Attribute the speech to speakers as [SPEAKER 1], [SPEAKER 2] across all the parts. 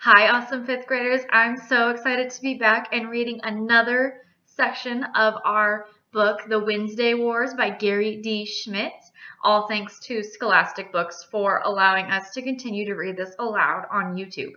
[SPEAKER 1] Hi, awesome fifth graders. I'm so excited to be back and reading another section of our book, The Wednesday Wars by Gary D. Schmidt. All thanks to Scholastic Books for allowing us to continue to read this aloud on YouTube.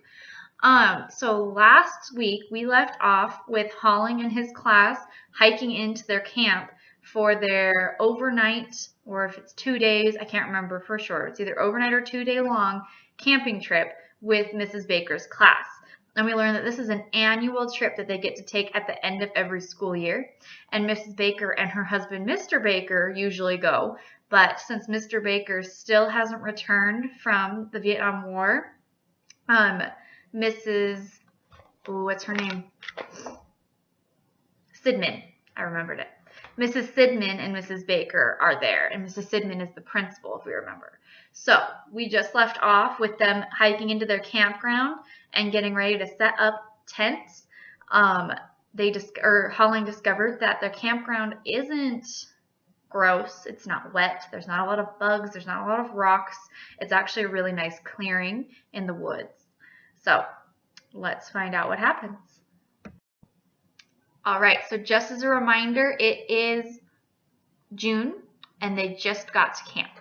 [SPEAKER 1] So last week we left off with Holling and his class hiking into their camp for their overnight, or if it's 2 days, I can't remember for sure. It's either overnight or 2-day long camping trip with Mrs. Baker's class. And we learned that this is an annual trip that they get to take at the end of every school year. And Mrs. Baker and her husband, Mr. Baker, usually go. But since Mr. Baker still hasn't returned from the Vietnam War, what's her name? Sidman. I remembered it. Mrs. Sidman and Mrs. Baker are there, and Mrs. Sidman is the principal, if we remember. So we just left off with them hiking into their campground and getting ready to set up tents. Holling discovered that their campground isn't gross. It's not wet. There's not a lot of bugs. There's not a lot of rocks. It's actually a really nice clearing in the woods. So let's find out what happens. All right, so just as a reminder, it is June and they just got to camp.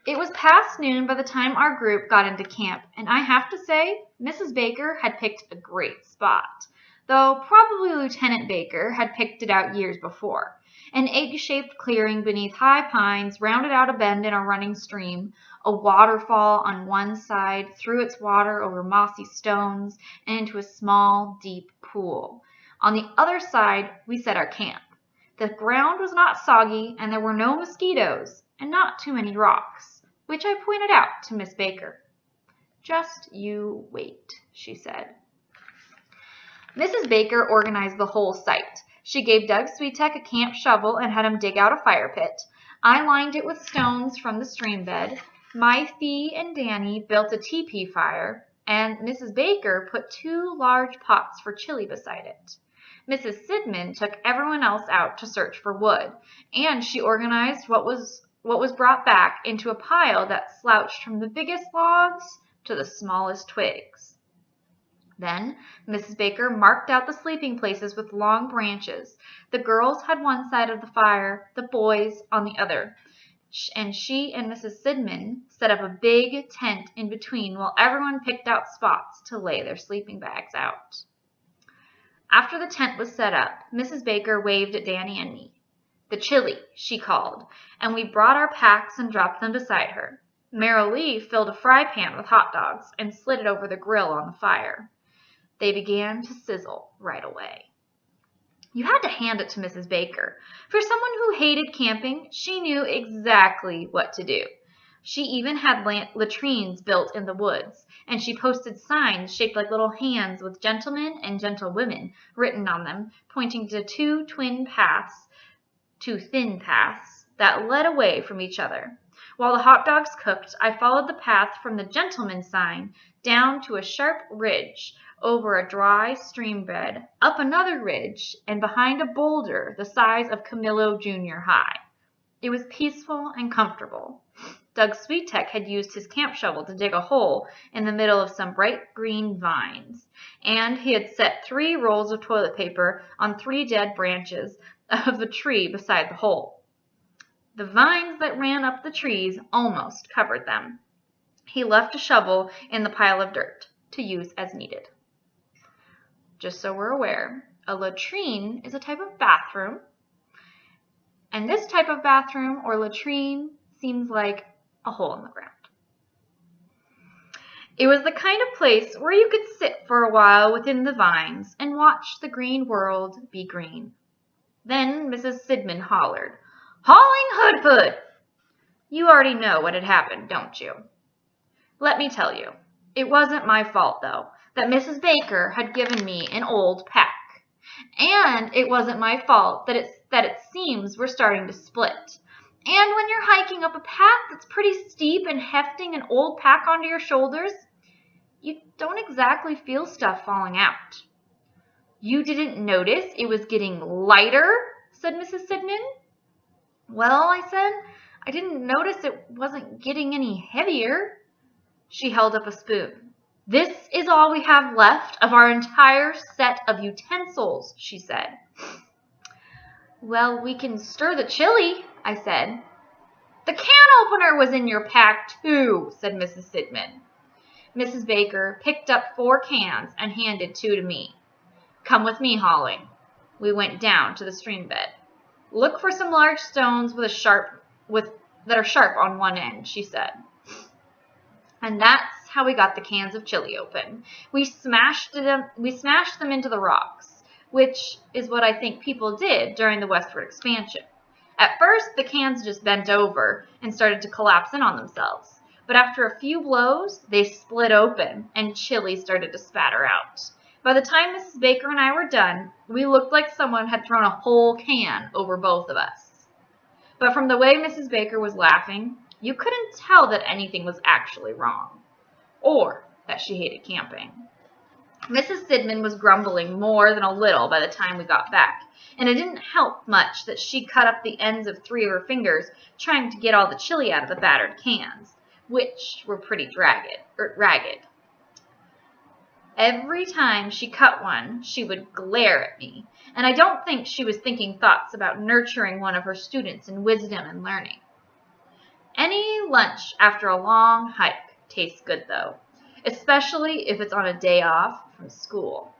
[SPEAKER 1] It was past noon by the time our group got into camp, and I have to say, Mrs. Baker had picked a great spot, though probably Lieutenant Baker had picked it out years before. An egg-shaped clearing beneath high pines rounded out a bend in a running stream. A waterfall on one side threw its water over mossy stones and into a small, deep pool. On the other side, we set our camp. The ground was not soggy, and there were no mosquitoes, and not too many rocks, which I pointed out to Miss Baker. "Just you wait," she said. Mrs. Baker organized the whole site. She gave Doug Sweetek a camp shovel and had him dig out a fire pit. I lined it with stones from the stream bed. My Fee and Danny built a teepee fire, and Mrs. Baker put 2 large pots for chili beside it. Mrs. Sidman took everyone else out to search for wood, and she organized what was brought back into a pile that slouched from the biggest logs to the smallest twigs. Then Mrs. Baker marked out the sleeping places with long branches. The girls had one side of the fire, the boys on the other. And she and Mrs. Sidman set up a big tent in between while everyone picked out spots to lay their sleeping bags out. After the tent was set up, Mrs. Baker waved at Danny and me. "The chili," she called, and we brought our packs and dropped them beside her. Merrill Lee filled a fry pan with hot dogs and slid it over the grill on the fire. They began to sizzle right away. You had to hand it to Mrs. Baker. For someone who hated camping, she knew exactly what to do. She even had latrines built in the woods, and she posted signs shaped like little hands with gentlemen and gentlewomen written on them, pointing to 2 thin paths that led away from each other. While the hot dogs cooked, I followed the path from the gentleman's sign down to a sharp ridge, over a dry stream bed, up another ridge, and behind a boulder the size of Camillo Junior High. It was peaceful and comfortable. Doug Sweetek had used his camp shovel to dig a hole in the middle of some bright green vines, and he had set 3 rolls of toilet paper on 3 dead branches of the tree beside the hole. The vines that ran up the trees almost covered them. He left a shovel in the pile of dirt to use as needed. Just so we're aware, a latrine is a type of bathroom, and this type of bathroom or latrine seems like a hole in the ground. It was the kind of place where you could sit for a while within the vines and watch the green world be green. Then Mrs. Sidman hollered, "Holling Hoodfoot!" You already know what had happened, don't you? Let me tell you, it wasn't my fault, though, that Mrs. Baker had given me an old pack. And it wasn't my fault that its seams were starting to split. And when you're hiking up a path that's pretty steep and hefting an old pack onto your shoulders, you don't exactly feel stuff falling out. "You didn't notice it was getting lighter?" said Mrs. Sidman. "Well," I said, "I didn't notice it wasn't getting any heavier." She held up a spoon. "This is all we have left of our entire set of utensils," she said. "Well, we can stir the chili," I said. "The can opener was in your pack, too," said Mrs. Sidman. Mrs. Baker picked up 4 cans and handed 2 to me. "Come with me, Holly." We went down to the stream bed. "Look for some large stones that are sharp on one end," she said. And that's how we got the cans of chili open. We smashed them into the rocks, which is what I think people did during the westward expansion. At first, the cans just bent over and started to collapse in on themselves. But after a few blows, they split open and chili started to spatter out. By the time Mrs. Baker and I were done, we looked like someone had thrown a whole can over both of us. But from the way Mrs. Baker was laughing, you couldn't tell that anything was actually wrong, or that she hated camping. Mrs. Sidman was grumbling more than a little by the time we got back, and it didn't help much that she cut up the ends of 3 of her fingers trying to get all the chili out of the battered cans, which were pretty ragged. Every time she cut one, she would glare at me, and I don't think she was thinking thoughts about nurturing one of her students in wisdom and learning. Any lunch after a long hike tastes good, though, especially if it's on a day off from school.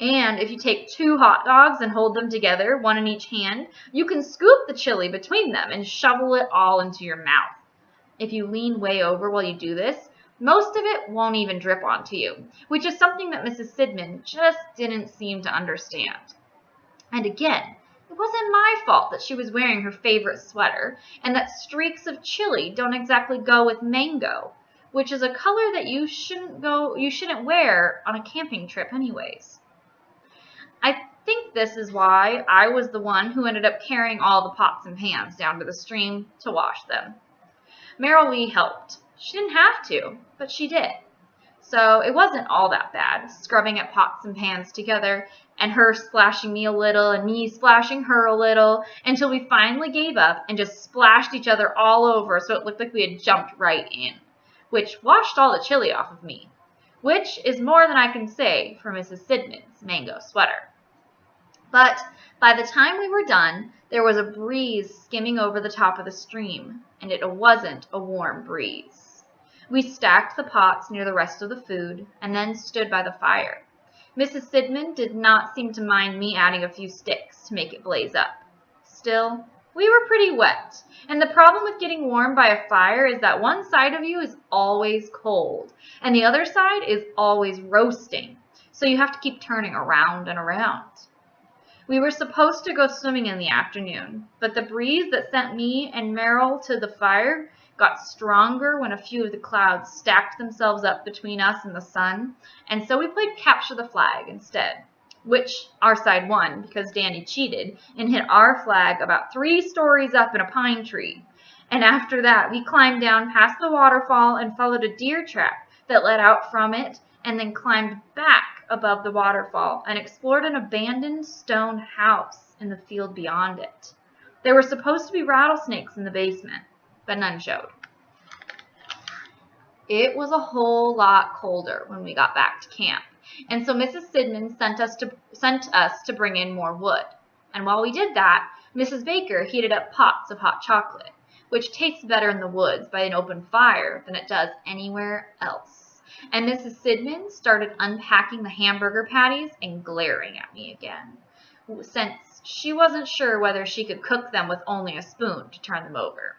[SPEAKER 1] And if you take 2 hot dogs and hold them together, one in each hand, you can scoop the chili between them and shovel it all into your mouth. If you lean way over while you do this, most of it won't even drip onto you, which is something that Mrs. Sidman just didn't seem to understand. And again, it wasn't my fault that she was wearing her favorite sweater, and that streaks of chili don't exactly go with mango, which is a color that you shouldn't wear on a camping trip anyways. I think this is why I was the one who ended up carrying all the pots and pans down to the stream to wash them. Meryl Lee helped. She didn't have to, but she did. So it wasn't all that bad, scrubbing at pots and pans together, and her splashing me a little and me splashing her a little, until we finally gave up and just splashed each other all over so it looked like we had jumped right in, which washed all the chili off of me, which is more than I can say for Mrs. Sidman's mango sweater. But by the time we were done, there was a breeze skimming over the top of the stream, and it wasn't a warm breeze. We stacked the pots near the rest of the food and then stood by the fire. Mrs. Sidman did not seem to mind me adding a few sticks to make it blaze up. Still, we were pretty wet, and the problem with getting warm by a fire is that one side of you is always cold, and the other side is always roasting, so you have to keep turning around and around. We were supposed to go swimming in the afternoon, but the breeze that sent me and Meryl to the fire got stronger when a few of the clouds stacked themselves up between us and the sun, and so we played capture the flag instead, which our side won because Danny cheated and hid our flag about 3 stories up in a pine tree. And after that, we climbed down past the waterfall and followed a deer track that led out from it, and then climbed back above the waterfall and explored an abandoned stone house in the field beyond it. There were supposed to be rattlesnakes in the basement, but none showed. It was a whole lot colder when we got back to camp, and so Mrs. Sidman sent us to bring in more wood. And while we did that, Mrs. Baker heated up pots of hot chocolate, which tastes better in the woods by an open fire than it does anywhere else. And Mrs. Sidman started unpacking the hamburger patties and glaring at me again, since she wasn't sure whether she could cook them with only a spoon to turn them over.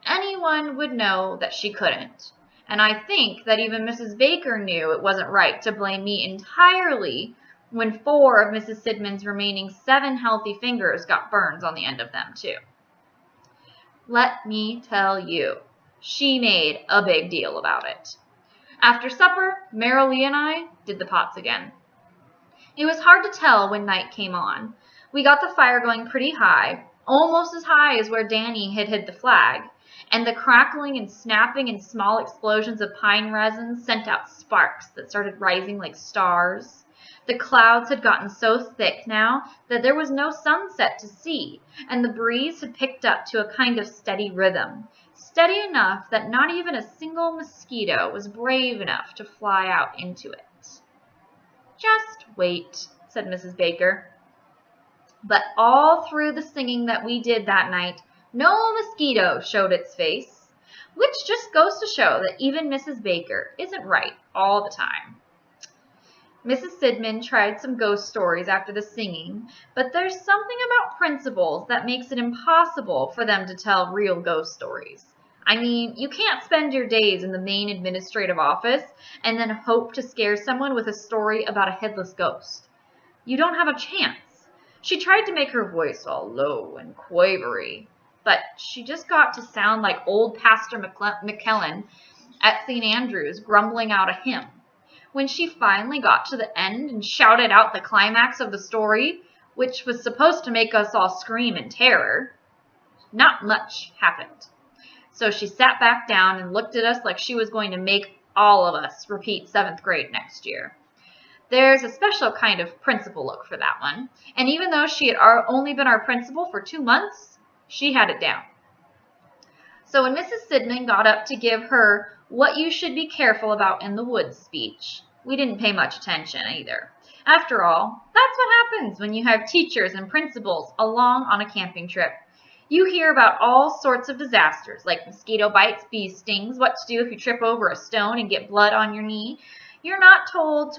[SPEAKER 1] Anyone would know that she couldn't, and I think that even Mrs. Baker knew it wasn't right to blame me entirely when 4 of Mrs. Sidman's remaining 7 healthy fingers got burns on the end of them too. Let me tell you, she made a big deal about it. After supper, Meryl Lee and I did the pots again. It was hard to tell when night came on. We got the fire going pretty high, almost as high as where Danny had hid the flag, and the crackling and snapping and small explosions of pine resin sent out sparks that started rising like stars. The clouds had gotten so thick now that there was no sunset to see, and the breeze had picked up to a kind of steady rhythm, steady enough that not even a single mosquito was brave enough to fly out into it. Just wait, said Mrs. Baker. But all through the singing that we did that night, no mosquito showed its face, which just goes to show that even Mrs. Baker isn't right all the time. Mrs. Sidman tried some ghost stories after the singing, but there's something about principals that makes it impossible for them to tell real ghost stories. I mean, you can't spend your days in the main administrative office and then hope to scare someone with a story about a headless ghost. You don't have a chance. She tried to make her voice all low and quavery, but she just got to sound like old Pastor McKellen at St. Andrew's grumbling out a hymn. When she finally got to the end and shouted out the climax of the story, which was supposed to make us all scream in terror, not much happened. So she sat back down and looked at us like she was going to make all of us repeat 7th grade next year. There's a special kind of principal look for that one, and even though she had only been our principal for 2 months, she had it down. So when Mrs. Sidman got up to give her what you should be careful about in the woods speech, we didn't pay much attention either. After all, that's what happens when you have teachers and principals along on a camping trip. You hear about all sorts of disasters, like mosquito bites, bee stings, what to do if you trip over a stone and get blood on your knee. You're told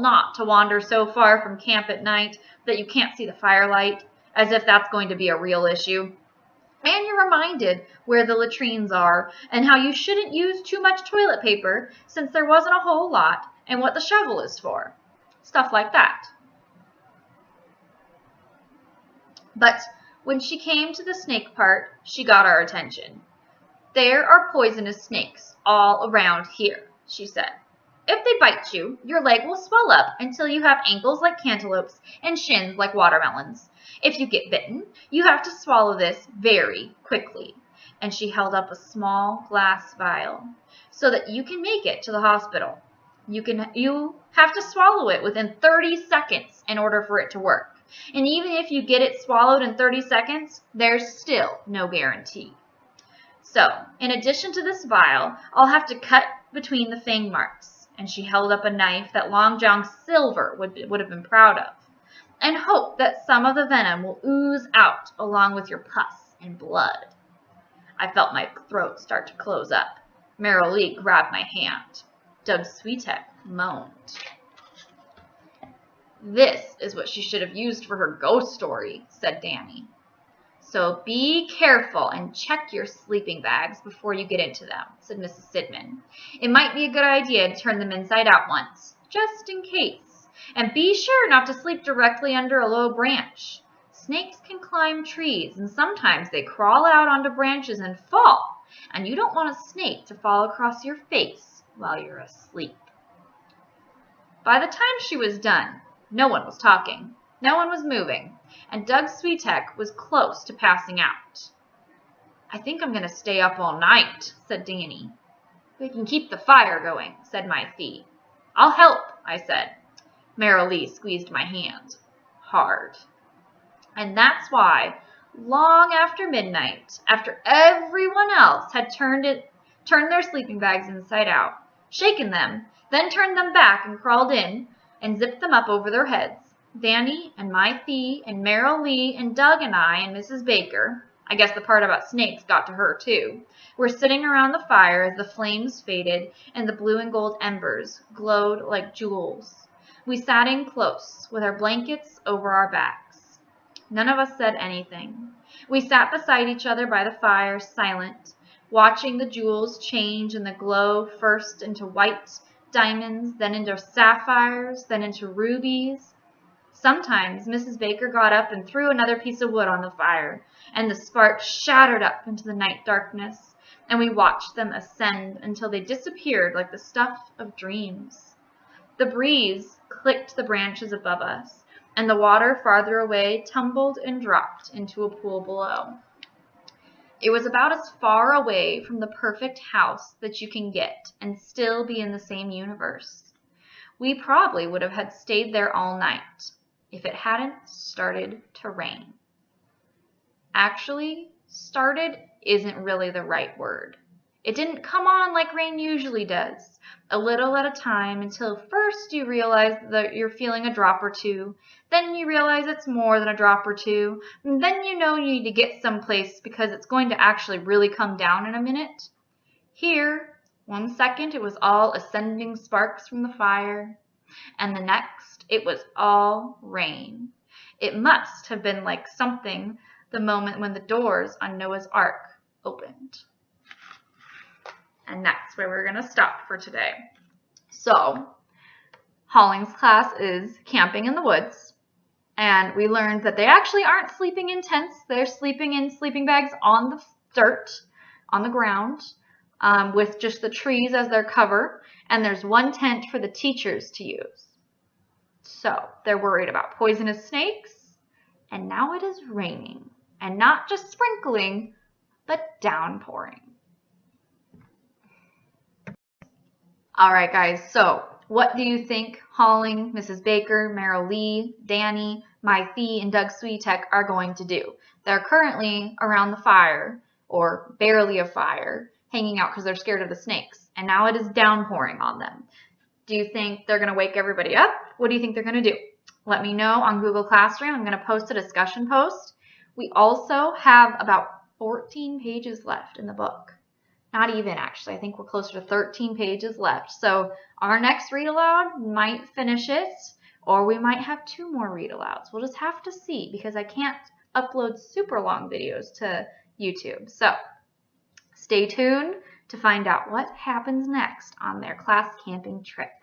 [SPEAKER 1] not to wander so far from camp at night that you can't see the firelight, as if that's going to be a real issue. And you're reminded where the latrines are and how you shouldn't use too much toilet paper since there wasn't a whole lot and what the shovel is for. Stuff like that. But when she came to the snake part, she got our attention. There are poisonous snakes all around here, she said. If they bite you, your leg will swell up until you have ankles like cantaloupes and shins like watermelons. If you get bitten, you have to swallow this very quickly. And she held up a small glass vial so that you can make it to the hospital. You have to swallow it within 30 seconds in order for it to work. And even if you get it swallowed in 30 seconds, there's still no guarantee. So, in addition to this vial, I'll have to cut between the fang marks. And she held up a knife that Long John Silver would have been proud of, and hope that some of the venom will ooze out along with your pus and blood. I felt my throat start to close up. Merrill Lee grabbed my hand. Doug Switek moaned. This is what she should have used for her ghost story, said Danny. So be careful and check your sleeping bags before you get into them, said Mrs. Sidman. It might be a good idea to turn them inside out once, just in case. And be sure not to sleep directly under a low branch. Snakes can climb trees, and sometimes they crawl out onto branches and fall. And you don't want a snake to fall across your face while you're asleep. By the time she was done, no one was talking. No one was moving, and Doug Switek was close to passing out. I think I'm going to stay up all night, said Danny. We can keep the fire going, said my fee. I'll help, I said. Merrill Lee squeezed my hand hard. And that's why, long after midnight, after everyone else had turned their sleeping bags inside out, shaken them, then turned them back and crawled in and zipped them up over their heads, Danny and my fee and Merrill Lee and Doug and I and Mrs. Baker, I guess the part about snakes got to her too, were sitting around the fire as the flames faded and the blue and gold embers glowed like jewels. We sat in close with our blankets over our backs. None of us said anything. We sat beside each other by the fire, silent, watching the jewels change in the glow, first into white diamonds, then into sapphires, then into rubies. Sometimes Mrs. Baker got up and threw another piece of wood on the fire, and the sparks shattered up into the night darkness, and we watched them ascend until they disappeared like the stuff of dreams. The breeze clicked the branches above us, and the water farther away tumbled and dropped into a pool below. It was about as far away from the perfect house that you can get and still be in the same universe. We probably would have had stayed there all night if it hadn't started to rain. Actually, Started isn't really the right word. It didn't come on like rain usually does, a little at a time, until first you realize that you're feeling a drop or two, then you realize it's more than a drop or two, and then you know you need to get someplace because it's going to actually really come down in a minute. Here, 1 second it was all ascending sparks from the fire, and the next it was all rain. It must have been like something the moment when the doors on Noah's Ark opened. And that's where we're going to stop for today. So, Holling's class is camping in the woods, and we learned that they actually aren't sleeping in tents. They're sleeping in sleeping bags on the dirt, on the ground, with just the trees as their cover, and there's one tent for the teachers to use. So, they're worried about poisonous snakes, and now it is raining, and not just sprinkling, but downpouring. All right, guys, so what do you think Holling, Mrs. Baker, Meryl Lee, Danny, Mai Thee, and Doug Switek are going to do? They're currently around the fire, or barely a fire, hanging out because they're scared of the snakes, and now it is downpouring on them. Do you think they're going to wake everybody up? What do you think they're going to do? Let me know on Google Classroom. I'm going to post a discussion post. We also have about 14 pages left in the book. Not even, actually. I think we're closer to 13 pages left. So our next read aloud might finish it, or we might have 2 more read alouds. We'll just have to see because I can't upload super long videos to YouTube. So stay tuned to find out what happens next on their class camping trip.